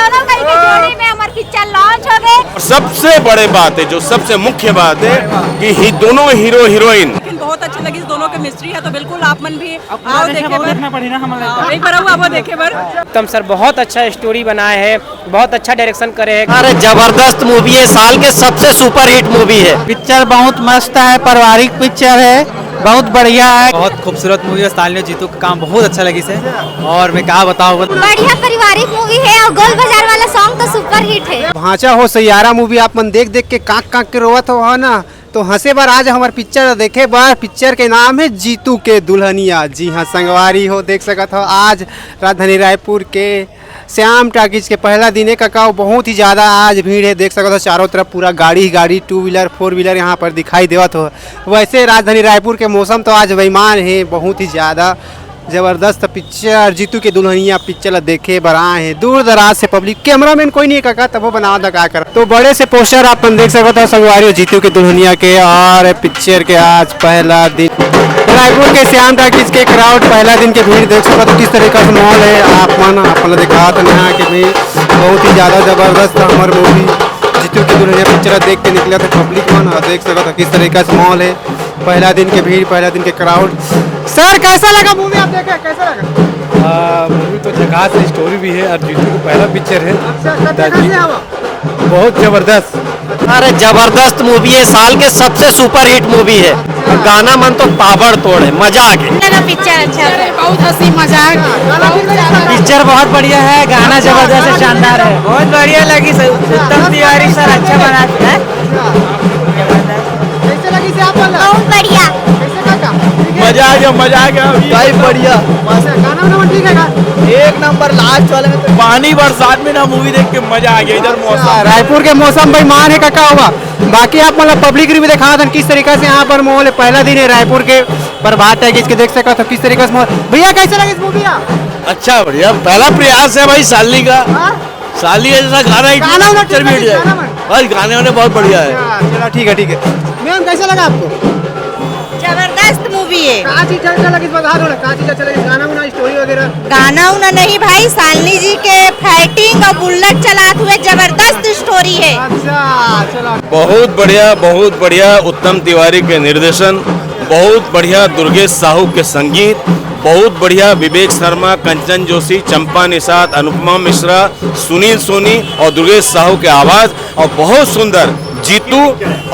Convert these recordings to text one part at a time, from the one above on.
दोनों कई की जोड़ी में हमारी पिक्चर लॉन्च हो गई। सबसे बड़े बात है, जो सबसे मुख्य बात है कि ही दोनों हीरो हीरोइन बहुत अच्छी लगी, दोनों के मिस्ट्री है, तो बिल्कुल आप मन भी आओ देखे बर एक बार आप देखे बर। उत्तम सर बहुत अच्छा स्टोरी बनाए हैं, बहुत अच्छा डायरेक्शन करे हैं। अरे जबरदस्त मूवी है, साल के सबसे सुपर हिट मूवी है। पिक्चर बहुत मस्त है, पारिवारिक पिक्चर है, बहुत बढ़िया है। बहुत खूबसूरत मूवी है, सालिनी जीतू का काम बहुत अच्छा लगी से, और मैं क्या बताऊँ। बढ़िया पारिवारिक मूवी है और गोल बाजार वाला सॉन्ग तो सुपर हिट है। भांचा हो सैयारा मूवी आप मन देख देख के कांक कांक के रोवत हो ना, तो हंसे बार आज हमारे पिक्चर देखे बार। पिक्चर के नाम है जीतू के दुल्हनिया। जी हाँ, संगवारी हो देख सकत हो आज राजधानी रायपुर के श्याम टाकीज के पहला दिन है ककाओ। बहुत ही ज़्यादा आज भीड़ है, देख सकते हो चारों तरफ पूरा गाड़ी ही गाड़ी, 2 व्हीलर 4 व्हीलर यहाँ पर दिखाई देवत हो। वैसे राजधानी रायपुर के मौसम तो आज बेईमान है, बहुत ही ज़्यादा जबरदस्त पिक्चर जीतू के दुल्हनिया पिक्चर देखे बराए हैं। दूर दराज से पब्लिक, कैमरामैन कोई नहीं काका तब वो बना दका कर। तो बड़े से पोस्टर आप देख सकते हो संगवारी जीतू के दुल्हनिया के। और पिक्चर के आज पहला दिन रायपुर के श्याम टाकीज के क्राउड, पहला दिन के भीड़ देख सकते हो किस तरीका से माहौल है। आप मन अपन दिखा तो यहाँ के भी बहुत ही ज़्यादा जबरदस्त हमारे मूवी जीतू की दुल्हनिया पिक्चर देख के निकला था पब्लिक मन। देख सकते हो किस तरीका से माहौल है, पहला दिन के भीड़, पहला दिन के क्राउड। सर कैसा लगा मूवी, आप देखे कैसा लगा? मूवी तो झकास है, स्टोरी भी है, और जीतू का पहला पिक्चर है। अच्छा, बहुत जबरदस्त। अरे जबरदस्त मूवी है, साल के सबसे सुपर हिट मूवी है। गाना मन तो ताबड़ तोड़ है, मजा आ गया। पिक्चर अच्छा है, बहुत हंसी मजाक, पिक्चर बहुत बढ़िया है, गाना जबरदस्त है, शानदार है, बहुत बढ़िया लगी सर। उत्तम तिवारी सर अच्छा बनाते हैं। कैसे लगी से आप? बहुत बढ़िया, मजा आ गया, मजा आ गया भाई बढ़िया, गाना ठीक है, एक नंबर। लास्ट वाले में तो पानी बरसात में ना मूवी देख के मजा आ गया। इधर मौसम, रायपुर के मौसम बेईमान है काका होगा। बाकी आप मतलब पब्लिक रिव्यू दिखा दें किस तरीके से यहाँ पर माहौल है। पहला दिन है रायपुर के प्रभात है, इसके देख सकते हो किस तरीके से माहौल। भैया कैसे लगे इस मूवी? अच्छा बढ़िया, पहला प्रयास है भाई साली का। साली जैसा गाना ही पिक्चर भी बस गाने वाने बहुत बढ़िया है। चलो ठीक है ठीक है। मैम कैसा लगा आपको? जबरदस्त मूवी है। कहाँ चीज अच्छा लगी, बता दो ना कहाँ चीज अच्छा लगी, गाना वाना स्टोरी वगैरह? गाना उना नहीं भाई, सालनी जी के फाइटिंग और बुलेट चलाते हुए जबरदस्त स्टोरी है। अच्छा चलो। बहुत बढ़िया उत्तम तिवारी के निर्देशन, बहुत बढ़िया दुर्गेश साहू के संगीत, बहुत बढ़िया विवेक शर्मा, कंचन जोशी, चंपा निषाद, अनुपमा मिश्रा, सुनील सोनी और दुर्गेश साहू के आवाज, और बहुत सुंदर जीतू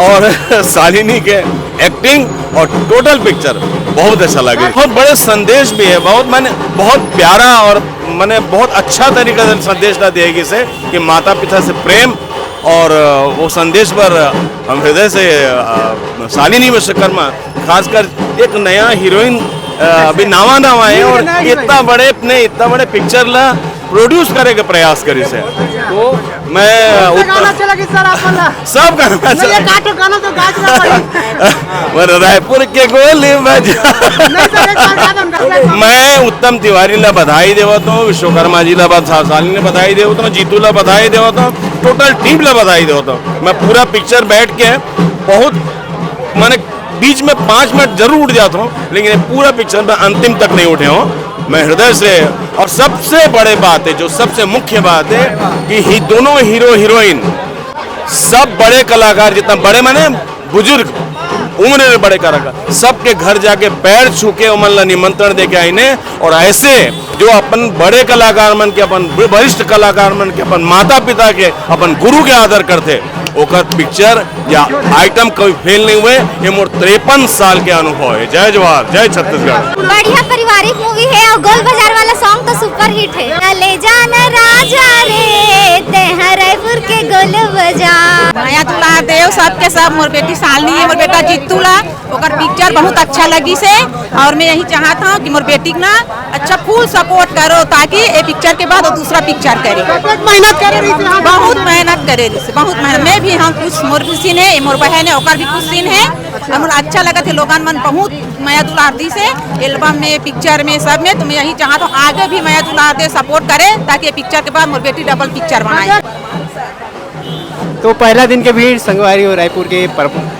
और शालिनी के एक्टिंग, और टोटल पिक्चर बहुत अच्छा लगे। बहुत बड़े संदेश भी है, बहुत प्यारा और मैंने बहुत अच्छा तरीके से संदेश दिएगी से कि माता पिता से प्रेम, और वो संदेश पर हम हृदय से शालिनी विश्वकर्मा खासकर एक नया हीरोइन अभी नवा है, और इतना बड़े पिक्चर ला प्रोड्यूस करे के प्रयास करी से। तो मैं सब गाना रायपुर के गोली मैं उत्तम तिवारी ला बधाई देवत हूँ, विश्वकर्मा जी ला शालिनी ने बधाई देवत हूँ, जीतू ला बधाई देवत हूँ, टोटल टीम ला बधाई देवत हूँ। मैं पूरा पिक्चर बैठ के बहुत मैंने बीच में 5 मिनट जरूर उठ जाता हूँ, लेकिन पूरा पिक्चर में अंतिम तक नहीं उठे हूँ मैं हृदय से। और सबसे बड़े बात है, जो सबसे मुख्य बात है कि ही दोनों हीरो हीरोइन सब बड़े कलाकार, जितना बड़े माने बुजुर्ग उम्र में बड़े कलाकार, सबके घर जाके पैर छू के उमन निमंत्रण दे के आईने। और ऐसे जो अपन बड़े कलाकार मन के, अपन वरिष्ठ कलाकार मन के, अपन माता पिता के, अपन गुरु के आदर करते, ओकर पिक्चर या आइटम कोई फेल नहीं हुए। ये मोर 53 साल के अनुभव है। जय जवाहर, जय छत्तीसगढ़। बढ़िया पारिवारिक मूवी है और गोल बाजार वाला सॉन्ग तो सुपर हिट है। ले जाना राजा रे ते रायपुर के गोल बाजार। माया दुलार देव सबके सब, मोर बेटी शालिनी है, मोर बेटा जीतू ला, ओकर पिक्चर बहुत अच्छा लगी से। और मैं यही चाहता हूँ कि मोर बेटी ना अच्छा फुल सपोर्ट करो, ताकि ये पिक्चर के बाद वो दूसरा पिक्चर करे। मेहनत करे, बहुत मेहनत करे, बहुत मेहनत। मैं भी हम कुछ मोर भी सीन है, मोर बहन है, ओकर भी कुछ सीन है। हम अच्छा लगा थे, लोगन मन बहुत माया दुलार दी से एल्बम में, पिक्चर में, सब में। तो मैं यही चाहता हूँ आगे भी माया दुलार दे, सपोर्ट करे, ताकि पिक्चर के बाद मोर बेटी डबल पिक्चर बनाए। तो पहला दिन के भीड़ संगवारी और रायपुर के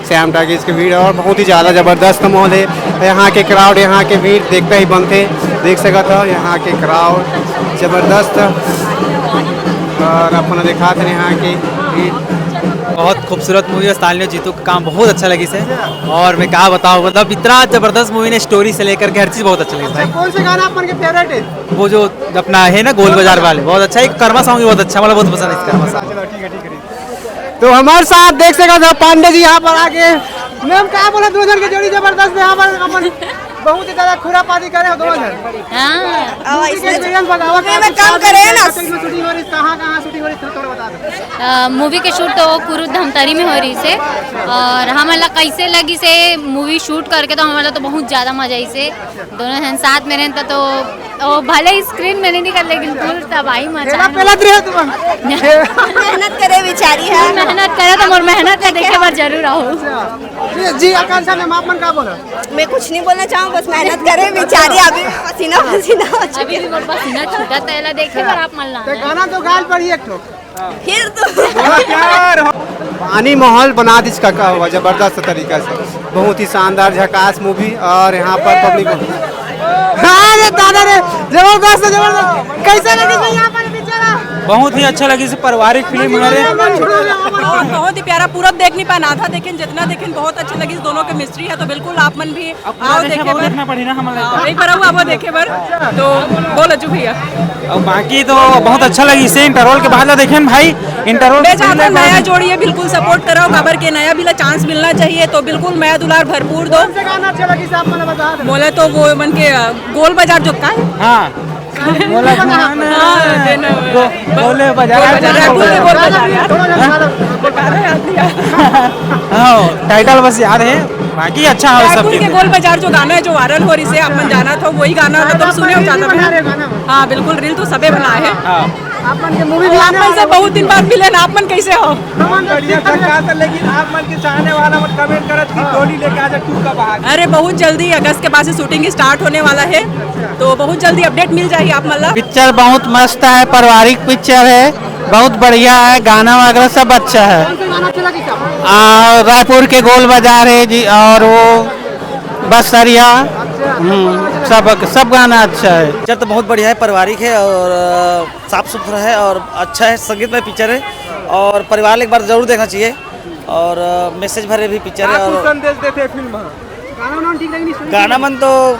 श्याम टाकीज के भीड़, और बहुत ही ज़्यादा ज़बरदस्त माहौल है। यहाँ के क्राउड, यहाँ के भीड़ देखते ही बनते, देख सकते हो यहाँ के क्राउड ज़बरदस्त। और अपना दिखा थे यहाँ के बहुत खूबसूरत मूवी है। स्टालिन जीतू का काम बहुत अच्छा लगी से, और मैं क्या बताऊँ, मतलब इतना जबरदस्त मूवी ने, स्टोरी से लेकर के हर चीज़ बहुत अच्छा लगी भाई। कौन से गाना अपन के फेवरेट है? वो जो अपना है ना गोल बाजार वाले, बहुत अच्छा है। कर्मा सॉन्ग भी बहुत अच्छा, मतलब बहुत पसंद है कर्मा सॉन्ग। चलो ठीक है ठीक है। तो हमारे साथ देख सकते हो पांडे जी यहाँ पर आके, मैम क्या बोला, दो जन की जोड़ी जबरदस्त है यहाँ पर, अपन बहुत ही ज्यादा खुरापाती करे हो दोनों जन। एक्सपीरियंस बताओ, में काम करे है ना। शूटिंग हो रही, कहाँ शूटिंग हो रही, थोड़ा बता दो। मूवी के शूट तो कुरुद धमतरी में हो रही से, और हमारा कैसे लगी से मूवी शूट करके, तो हमारा तो बहुत ज़्यादा मजा आई से। दोनों जन साथ में रहता तो भले ही स्क्रीन में नहीं निकल, लेकिन फुल तबाही मचा। मेहनत करे बेचारी है, मेहनत करे तो मोर मेहनत का देखे बार जरूर आओ। जी आकांक्षा मैम, आप मन का बोला? मैं कुछ नहीं बोलना चाहूँ, बस मेहनत करे बेचारी, अभी पसीना पसीना हो चुकी अभी भी मोर पसीना छूटा तैला देखे बार आप मल्ला तो गाना तो गाल पड़ी एक ठोक फिर तो पानी माहौल बना दी इसका का हुआ जबरदस्त तरीका से, बहुत ही शानदार झकास मूवी। और यहाँ पर पब्लिक दादा रे जबरदस्त जबरदस्त, कैसा लगी भाई यहाँ पर पिक्चर? बहुत ही अच्छा लगी से, पारिवारिक फिल्म है। बहुत ही प्यारा, पूरा देख नहीं पाया, आधा देखें जितना देखें बहुत अच्छी लगी। दोनों के मिस्ट्री है, तो बिल्कुल आप मन भी आओ देखे देखना पड़ी ना हमारे, एक बार आओ देखे बर, तो बोल अजू भैया। और बाकी तो बहुत अच्छा लगी इसे। इंटरवल के बाद देखे भाई, इंटरवल मैं चाहता हूँ नया जोड़ी है, बिल्कुल सपोर्ट कराओ, खबर के नया भी चांस मिलना चाहिए, तो बिल्कुल मैं दुलार भरपूर दो। गाना अच्छा लगी आप मन बता दो। बोले तो वो मन के गोल बाजार जो का है, हाँ बोला बोले टाइटल बस याद है, बाकी अच्छा है सब। के गोल बाजार जो गाना है जो वायरल हो रही से अपन जाना था, वही गाना मतलब सुने हो जाता। हाँ बिल्कुल, रील तो सबे बना है। आप मन के मूवी भी आप मन से बहुत दिन बाद मिले ना, आप मन कैसे हो? बढ़िया था, लेकिन आप मन के चाहने वाला मत कमेंट करत कि टोली लेके आजा टू का भाग। अरे बहुत जल्दी अगस्त के बाद से शूटिंग स्टार्ट होने वाला है, तो बहुत जल्दी अपडेट मिल जाएगी आप मल्ला। पिक्चर बहुत मस्त है, पारिवारिक पिक्चर है, बहुत बढ़िया है, गाना वगैरह सब अच्छा है। रायपुर के गोल बाजार है जी, और वो बसरिया, सब गाना अच्छा है। पिक्चर तो बहुत बढ़िया है, पारिवारिक है और साफ सुथरा है और अच्छा है, संगीतमय पिक्चर है और परिवार एक बार जरूर देखना चाहिए, और मैसेज भरे भी पिक्चर है। और संदेश देते फिल्म गाना मन तो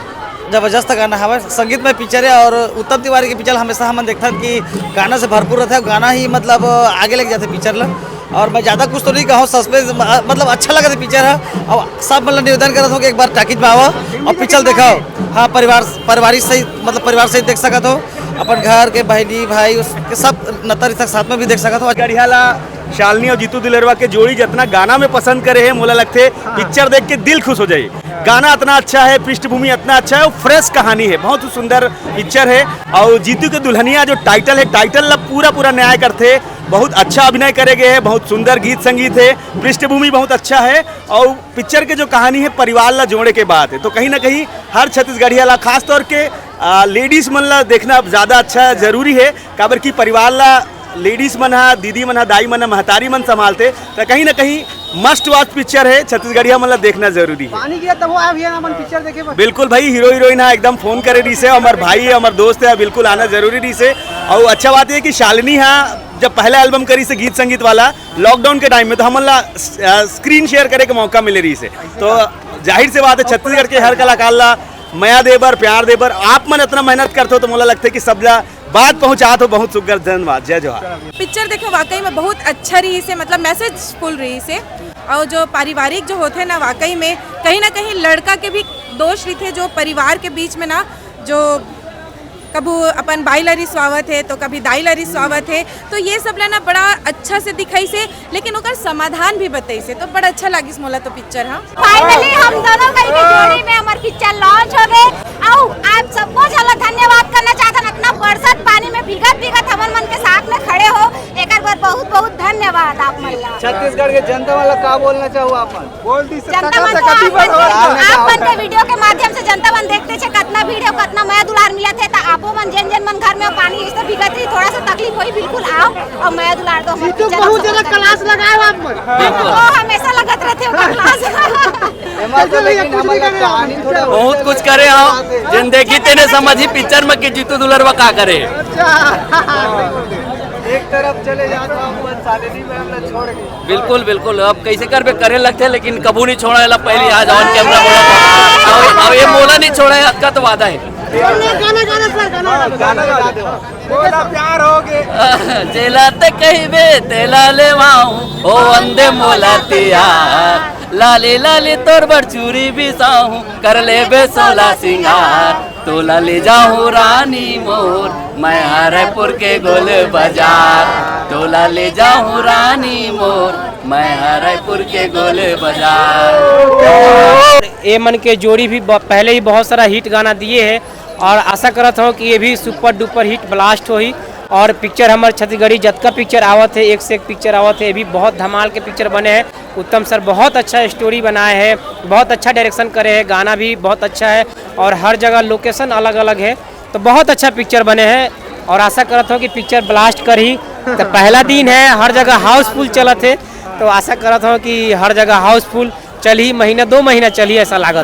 जबरदस्त गाना है, संगीतमय पिक्चर है। और उत्तम तिवारी की पिक्चर हमेशा हम देखता कि गाना से भरपूर रहता है, गाना ही मतलब आगे लेके जाते पिक्चर ला। और मैं ज़्यादा कुछ तो नहीं कहूँ, सस्पेंस मतलब अच्छा लगा था पिक्चर है। और सब मतलब निवेदन कर रहा था कि एक बार टाकिज में आओ और पिक्चर दिखाओ। हाँ पारिवारिक सही, मतलब परिवार से देख सका तो, अपन घर के बहनी भाई उसके सब नतर तक साथ में भी देख सका तो। गढ़ियाला शालिनी और जीतू दिलेरवा के जोड़ी जितना गाना में पसंद करे है, मोला लगते पिक्चर देख के दिल खुश हो जाए। गाना इतना अच्छा है, पृष्ठभूमि इतना अच्छा है, फ्रेश कहानी है, बहुत ही सुंदर पिक्चर है। और जीतू के दुल्हनिया जो टाइटल है, टाइटल ला पूरा न्याय करते, बहुत अच्छा अभिनय करे गए हैं, बहुत सुंदर गीत संगीत है, पृष्ठभूमि बहुत अच्छा है। और पिक्चर के जो कहानी है परिवार ला जोड़े के बात है, तो कहीं ना कहीं हर छत्तीसगढ़िया ला खास तौर के लेडीज मन ला देखना ज़्यादा अच्छा जरूरी है, काबर की परिवार ला लेडीज मन है, दीदी मन है, दाई मन है, महतारी मन संभालते, तो कहीं ना कहीं मस्ट वॉच पिक्चर है, छत्तीसगढ़िया मतलब देखना जरूरी है। पानी गिरा तब वो आ भैया अपन पिक्चर देखे बिल्कुल भाई, हीरो हीरोइन है एकदम फोन करे रही से, हमारे भाई है, हमारे दोस्त है, बिल्कुल आना जरूरी रही से। और अच्छा बात है कि शालिनी है जब पहला एल्बम करी से गीत संगीत वाला लॉकडाउन के टाइम में, तो हमला स्क्रीन शेयर करे के मौका मिले रही से, तो जाहिर से बात है छत्तीसगढ़ के हर कलाकार ला मया देबर प्यार देबर आप मन इतना मेहनत करते हो, तो मुझे लगता है कि सब बात पहुंचा तो बहुत सुगर। धन्यवाद, जय जोहार। पिक्चर देखो वाकई में बहुत अच्छा रही से, मतलब मैसेजफुल रही से। और जो पारिवारिक जो होते हैं ना, वाकई में कहीं ना कहीं लड़का के भी दोष रही थे, जो परिवार के बीच में ना, जो कभी अपन बाई लरी स्वागत है तो कभी दाई लरी स्वागत है, तो ये सब लेना बड़ा अच्छा से दिखाई से, लेकिन ओकर समाधान भी बताई से, तो बड़ा अच्छा लगी मोला तो पिक्चर। हाँ फाइनली हम दोनों कई के जोड़ी में हमार पिक्चर लॉन्च हो गए। आओ आप सबको चलो धन्यवाद करना चाहता हूं, इतना बरसात पानी में भीगत हमन मन के साथ में खड़े हो, एक बार बहुत बहुत धन्यवाद आप मन। छत्तीसगढ़ के जनता वाला का बोलना चाहूँ आप बोल दी जनता मन आप मन के वीडियो के माध्यम से जनता मन देखते छे कितना वीडियो कितना मया दुलार मिलत है, तो आपो मन जन मन घर में पानी इस तरह भीगत रही, थोड़ा सा तकलीफ होई, बिल्कुल आओ और मया दुलार दो। बहुत ज्यादा क्लास लगाए आप मन, वो हमेशा लगत रहते हो क्लास। बहुत कुछ करे हम जिन देखी तेने समझी पिक्चर में कि जीतू दुलरवा का करे। बिल्कुल बिल्कुल अब कैसे कर करे लगते हैं, लेकिन कबू नहीं छोड़ा है। पहले आज ऑन कैमरा बोला था, अब ये मोला नहीं छोड़ा है, का तो वादा है। जेला ते कहबे तेला ले ओ अंधे मोला तिया लाले लाले तोर बड़ चूरी भी साहू कर ले बे सोला सिंगार तोला ले जाऊं रानी मोर मैं हरपुर के गोल बाजार तोला ले जाऊं रानी मोर मैं हरपुर के गोल बाजार। ए मन के जोड़ी भी पहले ही बहुत सारा हिट गाना दिए है और आशा करत हूँ कि ये भी सुपर डुपर हिट ब्लास्ट होई और पिक्चर हमारे छत्तीसगढ़ी जतका पिक्चर आवत है एक से एक पिक्चर आवत है, ये भी बहुत धमाल के पिक्चर बने हैं। उत्तम सर बहुत अच्छा स्टोरी बनाए हैं, बहुत अच्छा डायरेक्शन करे हैं, गाना भी बहुत अच्छा है और हर जगह लोकेशन अलग अलग है, तो बहुत अच्छा पिक्चर बने हैं और आशा करत हूँ कि पिक्चर ब्लास्ट कर ही। तो पहला दिन है, हर जगह हाउसफुल चलत है, तो आशा करत हूँ कि हर जगह हाउसफुल चल ही, महीना 2 महीना चल ही ऐसा लागत।